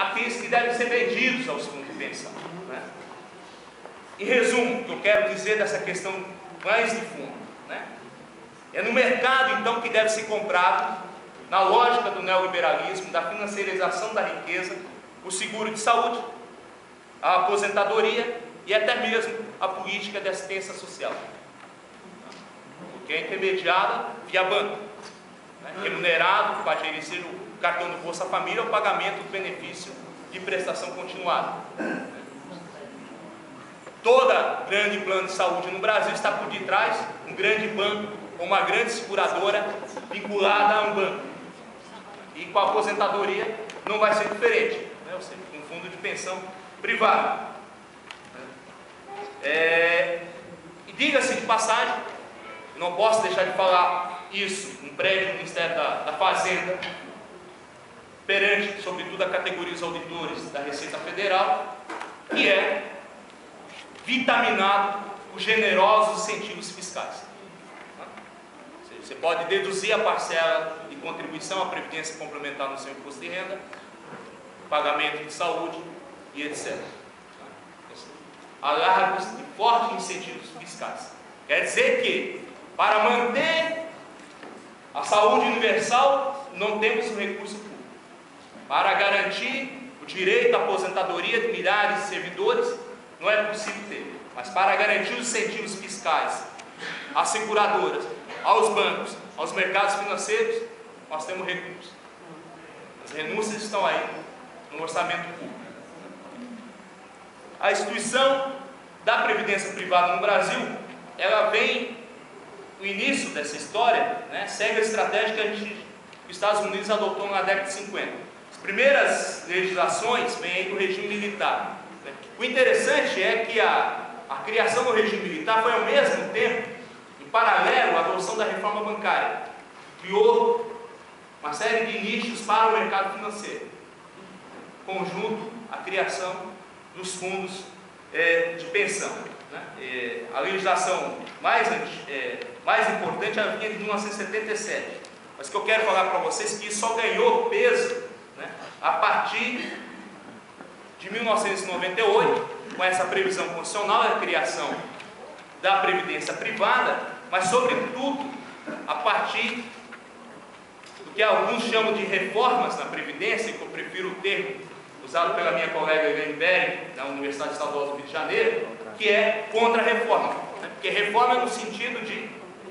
aqueles que devem ser vendidos aos fundos de pensão, né? Em resumo, o que eu quero dizer dessa questão mais de fundo, né? É no mercado, então, que deve ser comprado, na lógica do neoliberalismo, da financiarização da riqueza, o seguro de saúde, a aposentadoria e até mesmo a política de assistência social, que é intermediada via banco, né? Remunerado para gerenciar o cartão do Bolsa Família ou pagamento do benefício de prestação continuada. Toda grande plano de saúde no Brasil está por detrás um grande banco ou uma grande seguradora vinculada a um banco. E com a aposentadoria não vai ser diferente, né? Ou seja, um fundo de pensão privado. E diga-se de passagem, não posso deixar de falar isso, um prédio do Ministério da Fazenda, perante, sobretudo, a categoria dos auditores da Receita Federal, que é vitaminado os generosos incentivos fiscais. Você pode deduzir a parcela de contribuição à Previdência Complementar no seu imposto de renda, pagamento de saúde e etc. Há largos e fortes incentivos fiscais. Quer dizer que, para manter a saúde universal, não temos um recurso público. Para garantir o direito à aposentadoria de milhares de servidores, não é possível ter. Mas para garantir os incentivos fiscais às seguradoras, aos bancos, aos mercados financeiros, nós temos recursos. As renúncias estão aí no orçamento público. A instituição da previdência privada no Brasil, ela vem, no início dessa história, né, segue a estratégia que os Estados Unidos adotou na década de 50. As primeiras legislações vêm aí do regime militar. Né? O interessante é que a criação do regime militar foi ao mesmo tempo, em paralelo, a adoção da reforma bancária. Criou uma série de nichos para o mercado financeiro. Conjunto, a criação dos fundos de pensão. Né? A legislação mais importante ela vinha de 1977. Mas o que eu quero falar para vocês é que isso só ganhou peso, né, a partir de 1998, com essa previsão constitucional, a criação da previdência privada, mas sobretudo a partir do que alguns chamam de reformas na previdência, que eu prefiro o termo usado pela minha colega Helene Berg, da Universidade Estadual do Rio de Janeiro, que é contra-reforma, né? Porque reforma é no sentido de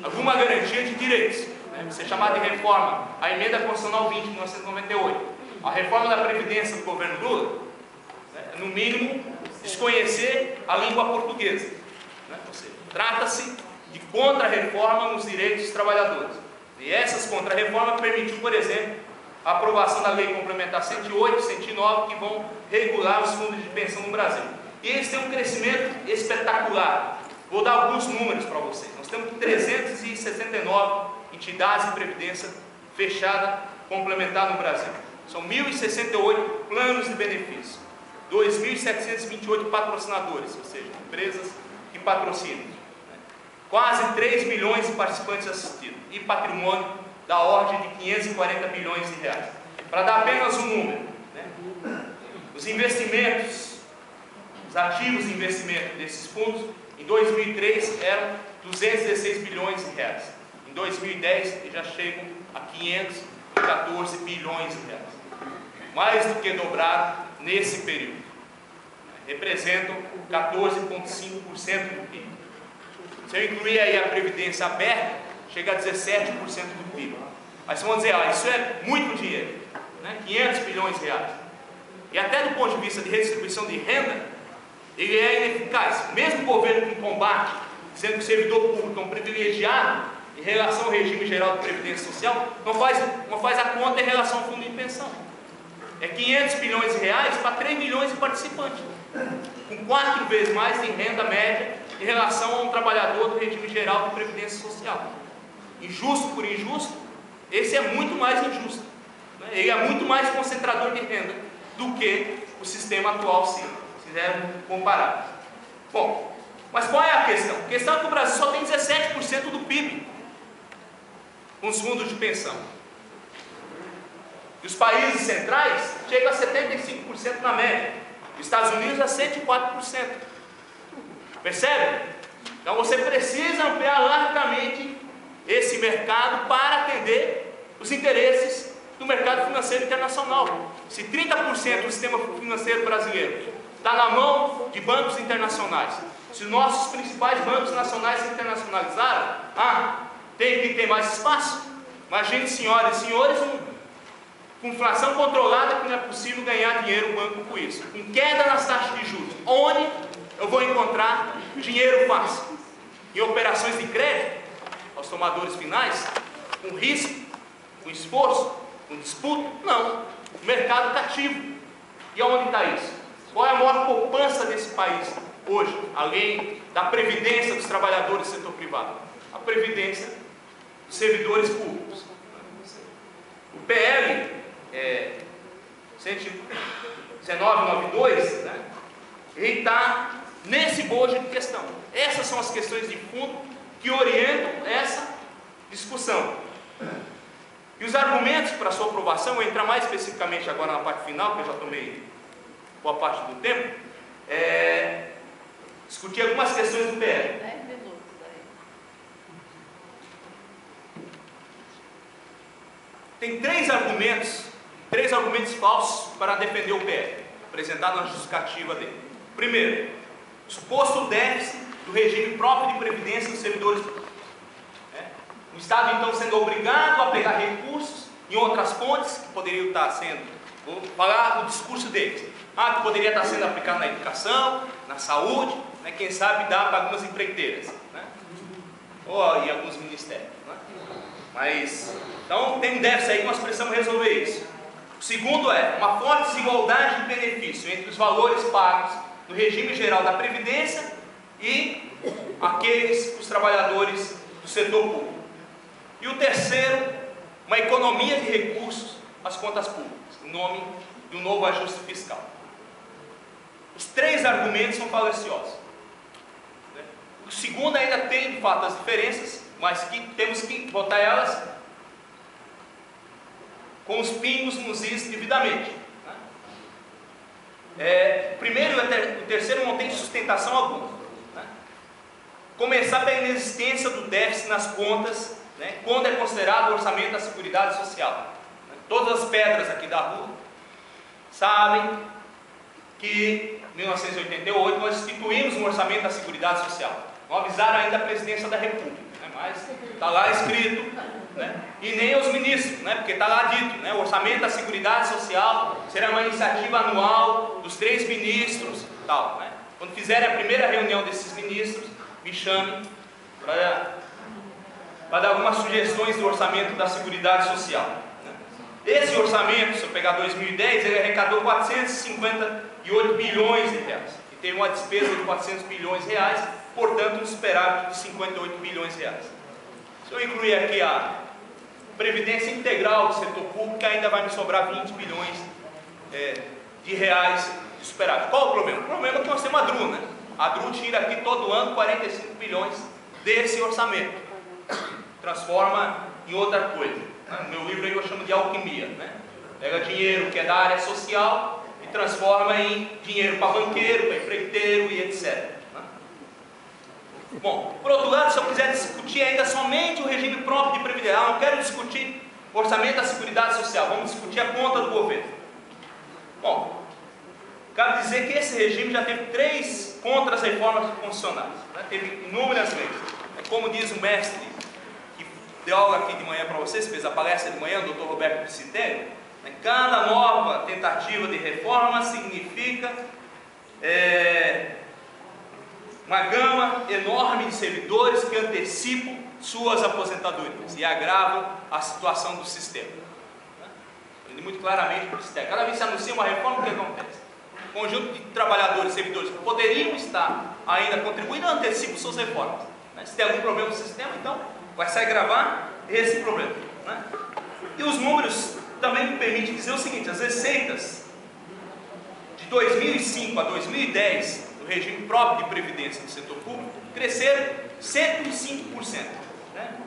alguma garantia de direitos, né? Você chamar de reforma a emenda constitucional 20 de 1998, a reforma da Previdência do governo Lula, né? No mínimo desconhecer a língua portuguesa, né? Ou seja, trata-se de contra-reforma nos direitos dos trabalhadores. E essas contra-reformas permitiu, por exemplo, a aprovação da Lei Complementar 108 e 109, que vão regular os fundos de pensão no Brasil. E eles têm um crescimento espetacular. Vou dar alguns números para vocês. Nós temos 369 entidades de previdência fechada complementar no Brasil. São 1.068 planos de benefício, 2.728 patrocinadores, ou seja, empresas que patrocinam, né? Quase 3 milhões de participantes assistidos e patrimônio da ordem de 540 bilhões de reais. Para dar apenas um número, né? Os investimentos, os ativos de investimento desses fundos, em 2003 eram 216 bilhões de reais. Em 2010 eles já chegam a 514 bilhões de reais. Mais do que dobrado nesse período. Representam 14,5% do PIB. Se eu incluir aí a previdência aberta, chega a 17% do PIB. Mas vamos dizer, isso é muito dinheiro, né? 500 bilhões de reais. E até do ponto de vista de redistribuição de renda, ele é ineficaz. Mesmo o governo que combate, dizendo que o servidor público é um privilegiado em relação ao regime geral de previdência social, não faz a conta em relação ao fundo de pensão. É 500 bilhões de reais para 3 milhões de participantes, com 4 vezes mais de renda média em relação a um trabalhador do regime geral de previdência social. Injusto por injusto, esse é muito mais injusto, né? Ele é muito mais concentrador de renda do que o sistema atual, se quisermos comparar. Bom, mas qual é a questão? A questão é que o Brasil só tem 17% do PIB com os fundos de pensão. E os países centrais chegam a 75% na média. Os Estados Unidos a 104%. Percebe? Então você precisa ampliar largamente esse mercado para atender os interesses do mercado financeiro internacional. Se 30% do sistema financeiro brasileiro está na mão de bancos internacionais, se nossos principais bancos nacionais se internacionalizaram, tem que ter mais espaço. Imagine, senhoras e senhores, com inflação controlada, que não é possível ganhar dinheiro no banco com isso. Com queda nas taxas de juros, onde eu vou encontrar dinheiro fácil? Em operações de crédito aos tomadores finais, com risco, com esforço, com disputa? Não. O mercado cativo. E aonde está isso? Qual é a maior poupança desse país hoje, além da previdência dos trabalhadores do setor privado? A previdência dos servidores públicos. O PL 1992, ele está nesse bojo de questão. Essas são as questões de fundo que orientam essa discussão. E os argumentos para a sua aprovação, eu vou entrar mais especificamente agora na parte final, que eu já tomei boa parte do tempo, discutir algumas questões do PL. 10 minutos aí. Tem três argumentos falsos para defender o PL, apresentado na justificativa dele. Primeiro, suposto déficit do regime próprio de previdência dos servidores públicos. O Estado, então, sendo obrigado a pegar recursos em outras fontes que poderiam estar sendo, vou falar o discurso deles, que poderia estar sendo aplicado na educação, na saúde, quem sabe dá para algumas empreiteiras, ou em alguns ministérios. Mas, então, tem um déficit aí que nós precisamos resolver isso. O segundo é uma forte desigualdade de benefício entre os valores pagos no regime geral da Previdência e os trabalhadores do setor público. E o terceiro, uma economia de recursos às contas públicas, em nome do novo ajuste fiscal. Os três argumentos são falaciosos. O segundo ainda tem, de fato, as diferenças, mas que temos que botar elas com os pingos nos is devidamente. Primeiro e o terceiro não tem sustentação alguma. Começar pela inexistência do déficit nas contas, quando é considerado o orçamento da Seguridade Social. Todas as pedras aqui da rua sabem que em 1988 nós instituímos um orçamento da Seguridade Social. Não avisaram ainda a Presidência da República, mas está lá escrito, e nem os ministros, porque está lá dito, o orçamento da Seguridade Social será uma iniciativa anual dos 3 ministros, tal. Quando fizerem a primeira reunião desses ministros, me chamem para dar algumas sugestões do orçamento da Seguridade Social. Esse orçamento, se eu pegar 2010, ele arrecadou 458 bilhões de reais. E teve uma despesa de 400 bilhões de reais, portanto um superávit de 58 bilhões de reais. Se eu incluir aqui a previdência integral do setor público, ainda vai me sobrar 20 bilhões de reais de superávit. Qual o problema? O problema é que nós temos a DRU, A DRU tira aqui todo ano 45 bilhões desse orçamento, transforma em outra coisa. No meu livro aí eu chamo de alquimia, Pega dinheiro que é da área social e transforma em dinheiro para banqueiro, para empreiteiro e etc. Bom, por outro lado, se eu quiser discutir ainda somente o regime próprio de previdência, não quero discutir o orçamento da Seguridade Social, vamos discutir a conta do governo. Bom, cabe dizer que esse regime já teve 3 contras-reformas constitucionais, teve inúmeras leis. Como diz o mestre que deu aula aqui de manhã para vocês, fez a palestra de manhã, o Dr. Roberto Picitelli, cada nova tentativa de reforma significa uma gama enorme de servidores que antecipam suas aposentadorias e agravam a situação do sistema. Aprendi muito claramente para o sistema. Cada vez que se anuncia uma reforma, o que acontece? O conjunto de trabalhadores, servidores que poderiam estar ainda contribuindo, antecipam suas reformas. Se tem algum problema no sistema, então vai se agravar esse problema. E os números também me permitem dizer o seguinte: as receitas de 2005 a 2010 do regime próprio de previdência do setor público cresceram 105%,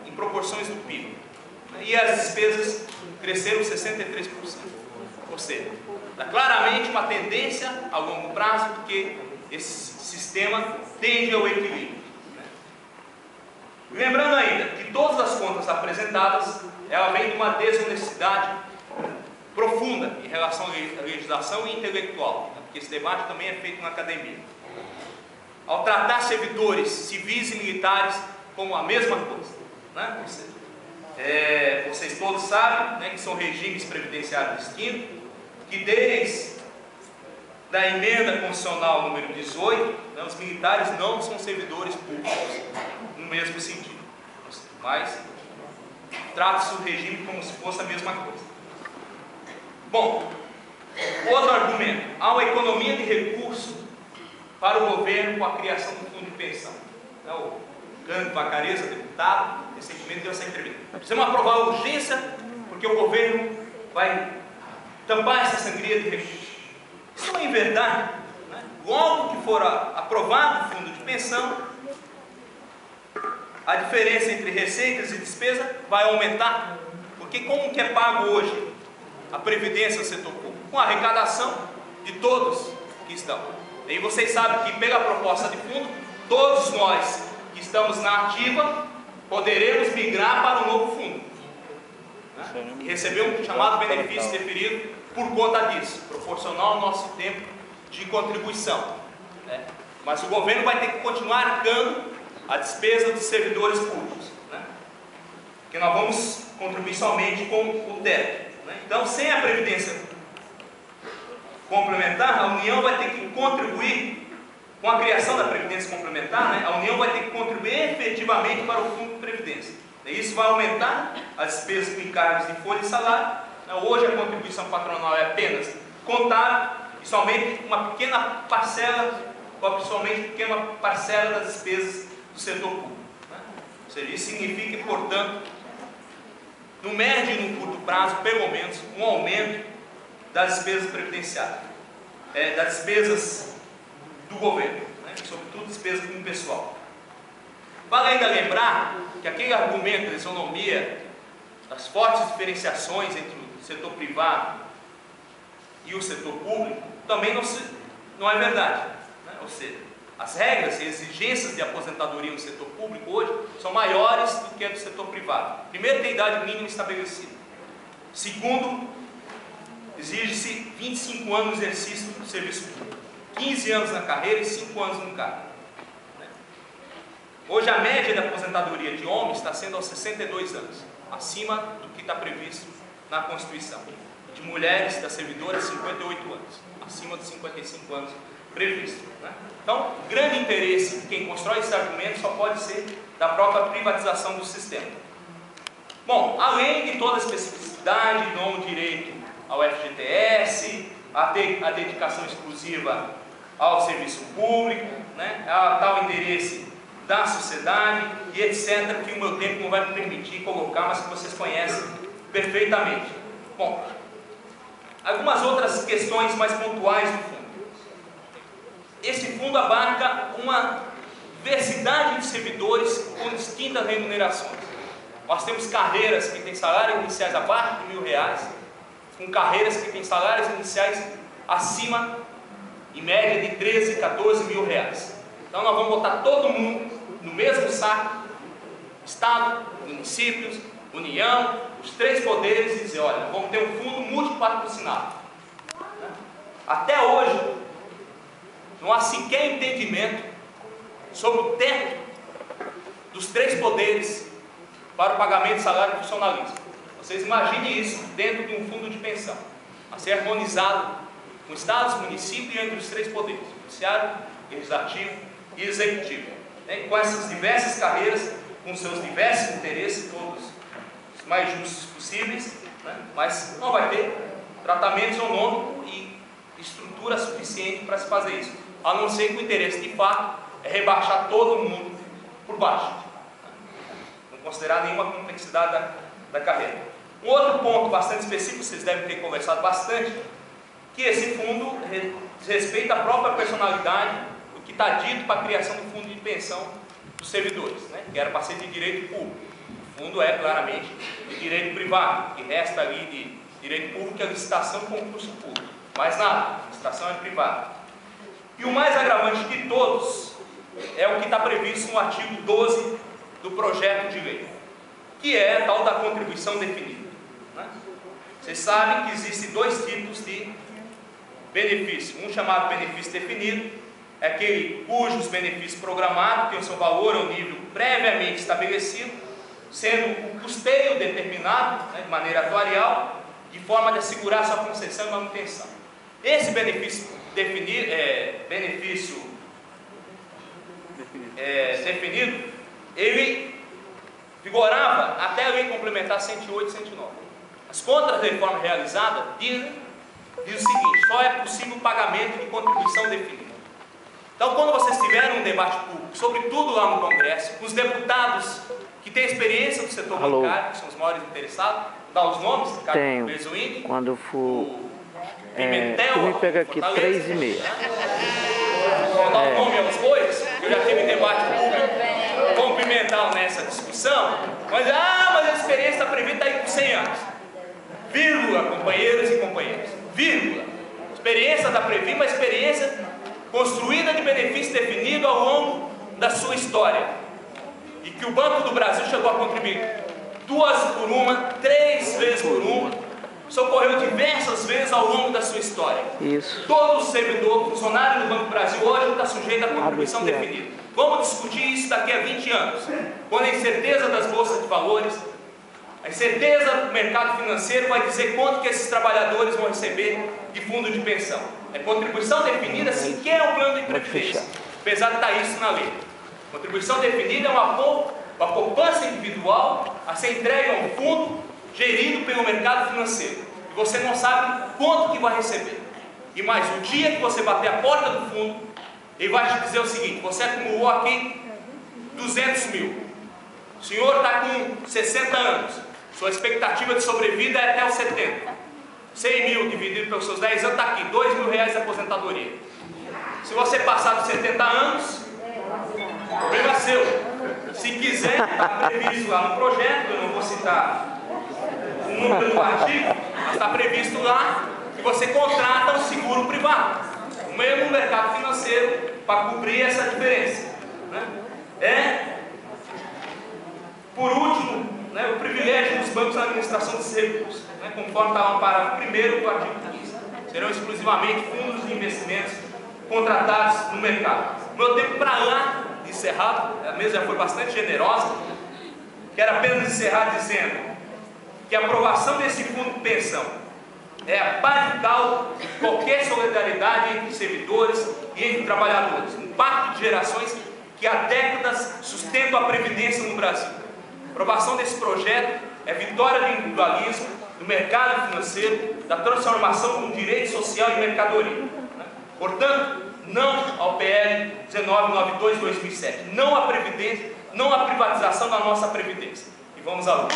em proporções do PIB. E as despesas cresceram 63%. Ou seja, está claramente uma tendência a longo prazo, porque esse sistema tende ao equilíbrio. Lembrando ainda que todas as contas apresentadas, ela vem de uma desonestidade profunda em relação à legislação e intelectual, porque esse debate também é feito na academia. Ao tratar servidores civis e militares como a mesma coisa, né? Ou seja, vocês todos sabem, né, que são regimes previdenciários distintos, que desde da emenda constitucional número 18, né, os militares não são servidores públicos no mesmo sentido, mas trata-se o regime como se fosse a mesma coisa. Bom, outro argumento: há uma economia de recursos para o governo com a criação do fundo de pensão. O Cândido Vacareza, deputado, recentemente deu essa entrevista. Precisamos aprovar a urgência, porque o governo vai tampar essa sangria de recursos. Isso não é verdade, né? Logo que for aprovado o fundo de pensão, a diferença entre receitas e despesa vai aumentar, porque como que é pago hoje a previdência do setor público? Com a arrecadação de todos que estão. E vocês sabem que pela proposta de fundo, todos nós que estamos na ativa poderemos migrar para um novo fundo, né? E receber um chamado benefício deferido por conta disso, proporcional ao nosso tempo de contribuição, né? Mas o governo vai ter que continuar arcando a despesa dos servidores públicos, né? Porque nós vamos contribuir somente com o teto, né? Então, sem a previdência complementar, a União vai ter que contribuir com a criação da previdência complementar, né? A União vai ter que contribuir efetivamente para o fundo de previdência. E isso vai aumentar as despesas com encargos de folha e salário. Hoje a contribuição patronal é apenas contábil e somente uma pequena parcela, ou principalmente pequena parcela das despesas do setor público, né? Ou seja, isso significa, portanto, no médio e no curto prazo, pelo menos, um aumento das despesas previdenciárias, das despesas do governo, né? Sobretudo despesas com o pessoal. Vale ainda lembrar que aquele argumento da isonomia, das fortes diferenciações entre o setor privado e o setor público, também não é verdade, né? Ou seja, as regras e exigências de aposentadoria no setor público hoje são maiores do que a do setor privado. Primeiro, tem idade mínima estabelecida. Segundo, exige-se 25 anos de exercício do serviço público, 15 anos na carreira e 5 anos no cargo, né? Hoje a média de aposentadoria de homens está sendo aos 62 anos, acima do que está previsto na Constituição. De mulheres, das servidoras, 58 anos, acima dos 55 anos previsto, né? Então, o grande interesse de quem constrói esse argumento só pode ser da própria privatização do sistema. Bom, além de toda a especificidade, não o direito ao FGTS, a dedicação exclusiva ao serviço público, né? A tal interesse da sociedade e etc., que o meu tempo não vai me permitir colocar, mas que vocês conhecem perfeitamente. Bom, algumas outras questões mais pontuais do fundo. Esse fundo abarca uma diversidade de servidores com distintas remunerações. Nós temos carreiras que têm salários iniciais abaixo de R$1.000, com carreiras que têm salários iniciais acima, em média, de 13, 14 mil reais. Então nós vamos botar todo mundo no mesmo saco, Estado, municípios, União, os três poderes, e dizer: olha, vamos ter um fundo multipatrocinado. Até hoje, não há sequer entendimento sobre o teto dos três poderes para o pagamento de salário e funcionalismo. Vocês imaginem isso dentro de um fundo de pensão, a ser harmonizado com estados, municípios e entre os três poderes, judiciário, legislativo e executivo, né? Com essas diversas carreiras, com seus diversos interesses, todos os mais justos possíveis, né? Mas não vai ter tratamento isonômico e estrutura suficiente para se fazer isso, a não ser que o interesse de fato é rebaixar todo mundo por baixo, não considerar nenhuma complexidade da carreira. Um outro ponto bastante específico, vocês devem ter conversado bastante, que esse fundo respeita a própria personalidade do que está dito para a criação do fundo de pensão dos servidores, né? Que era para ser de direito público. O fundo é claramente de direito privado, que resta ali de direito público, que é licitação e concurso público. Mais nada, a licitação é privada. E o mais agravante de todos é o que está previsto no artigo 12 do projeto de lei, que é a tal da contribuição definida, né? Vocês sabem que existem dois tipos de benefício. Um chamado benefício definido, é aquele cujos benefícios programados têm o seu valor ao nível previamente estabelecido, sendo o custeio determinado, né, de maneira atuarial, de forma de assegurar sua concessão e manutenção. Esse benefício definido, ele vigorava até a lei complementar 108 e 109. As contra-reforma realizada diz o seguinte: só é possível o pagamento de contribuição definida. Então, quando vocês tiverem um debate público, sobretudo lá no Congresso, com os deputados que têm experiência do setor bancário, que são os maiores interessados, dá os nomes, Ricardo Bezuini, quando for Pimentel, tu me pega aqui 3h30. Vou dar o nome aos bois. Eu já tive debate público com o Pimentel nessa discussão, mas a experiência está prevista aí por 100 anos. Vírgula, companheiros e companheiras, vírgula. Experiência está prevista, uma experiência construída de benefício definido ao longo da sua história, e que o Banco do Brasil chegou a contribuir 2 por 1, 3 vezes por 1, socorreu diversas vezes ao longo da sua história. Isso. Todo servidor, funcionário do Banco do Brasil hoje está sujeito à contribuição definida. Vamos discutir isso daqui a 20 anos, quando a incerteza das bolsas de valores, a incerteza do mercado financeiro vai dizer quanto que esses trabalhadores vão receber de fundo de pensão. É contribuição definida sequer é um plano de previdência, apesar de estar isso na lei. Contribuição definida é uma poupança individual a ser entregue a um fundo gerido pelo mercado financeiro, e você não sabe quanto que vai receber. E mais, o dia que você bater a porta do fundo, ele vai te dizer o seguinte: você acumulou aqui 200 mil, o senhor está com 60 anos, sua expectativa de sobrevida é até os 70, 100 mil dividido pelos seus 10 anos, está aqui, 2 mil reais de aposentadoria. Se você passar dos 70 anos, o problema é seu. Se quiser, está previsto lá no projeto, eu não vou citar o número do artigo, mas está previsto lá que você contrata um seguro privado, o mesmo mercado financeiro, para cobrir essa diferença, né? Por último, o privilégio dos bancos na administração desses recursos, conforme está lá no parágrafo 1º do artigo 15, serão exclusivamente fundos de investimentos contratados no mercado. Meu tempo para lá de encerrar, a mesa já foi bastante generosa, quero apenas encerrar dizendo que a aprovação desse fundo de pensão é a base vital de qualquer solidariedade entre servidores e entre trabalhadores, um pacto de gerações que há décadas sustentam a previdência no Brasil. A aprovação desse projeto é vitória do individualismo, do mercado financeiro, da transformação como direito social e mercadoria. Portanto, não ao PL 1992/2007, não à privatização da nossa previdência. E vamos à luta.